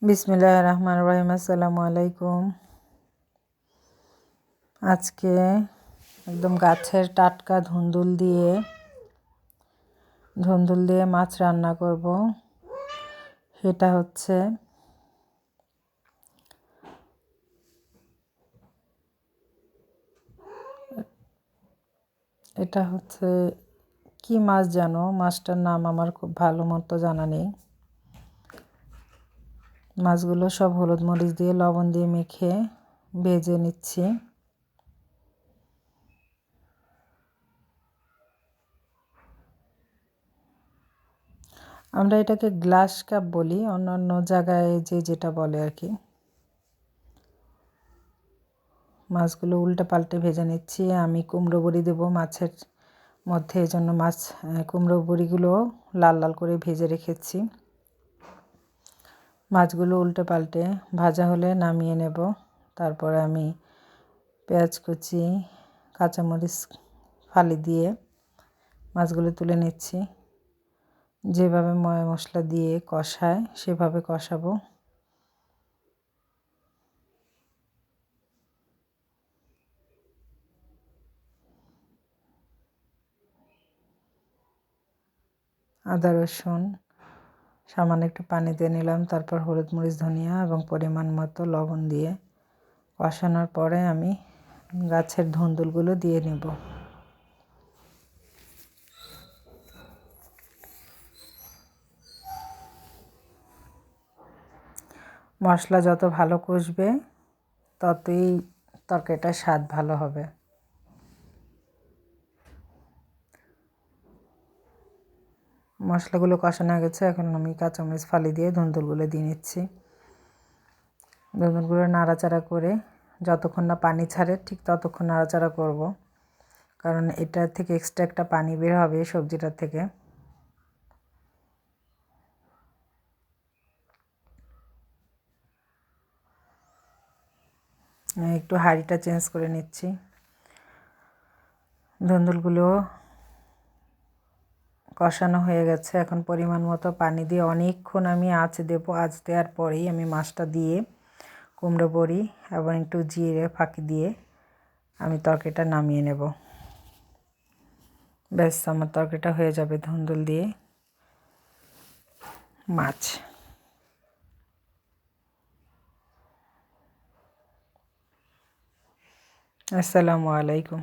বিসমিল্লাহির রহমানির রহিম। আসসালামু আলাইকুম। আজকে একদম গাছের টাটকা ধুন্দুল দিয়ে মাছ রান্না করব। এটা হচ্ছে কি মাছ জানো, মাছটার নাম আমার খুব ভালো মতো জানা নেই। মাছগুলো সব হলুদ মরিচ দিয়ে লবণ দিয়ে মেখে ভেজে নিচ্ছি। আমরা এটাকে গ্লাস কাপ বলি, অন্যান্য জায়গায় যে যেটা বলে আর কি। মাছগুলো উল্টে পাল্টে ভেজে নিচ্ছি। আমি কুমড়ো বড়ি দেবো মাছের মধ্যে, এজন্য কুমড়ো বড়িগুলো লাল লাল করে ভেজে রেখেছি। মাছগুলো উল্টে পাল্টে ভাজা হলে নামিয়ে নেব। তারপরে আমি পেঁয়াজ কুচি, কাঁচামরিচ ফালি দিয়ে মাছগুলো তুলে নিচ্ছি। যেভাবে মশলা দিয়ে কষায় সেভাবে কষাবো। আদা রসুন সামান্য একটু পানি দিয়ে নিলাম, তারপর হলুদ মরিচ ধনিয়া এবং পরিমাণ মতো লবণ দিয়ে কষানোর পরে আমি গাছের ধুন্দুলগুলো দিয়ে নেব। মশলা যত ভালো কষবে ততই তরকারিটার স্বাদ ভালো হবে। মশলাগুলো কষানো হয়ে গেছে, এখন আমি কাঁচামরিচ ফালি দিয়ে ধুন্দুলগুলো দিয়ে নিচ্ছি। ধুন্দুলগুলো নাড়াচাড়া করে যতক্ষণ না পানি ছাড়ে ঠিক ততক্ষণ নাড়াচাড়া করব, কারণ এটা থেকে এক্সট্রা একটা পানি বের হবে সবজিটার থেকে। একটু হাঁড়িটা চেঞ্জ করে নিচ্ছি। ধুন্দুলগুলো কষানো হয়ে গেছে, এখন পরিমাণ মতো পানি দিয়ে অনেকক্ষণ আমি আঁচ দেবো। আঁচ দেওয়ার পরেই আমি মাছটা দিয়ে কুমড়ো বড়ি এবং একটু জিরে ফাঁকি দিয়ে আমি তরকারিটা নামিয়ে নেব। ব্যাস, আমার তরকারিটা হয়ে যাবে ধুন্দুল দিয়ে মাছ। আসসালামু আলাইকুম।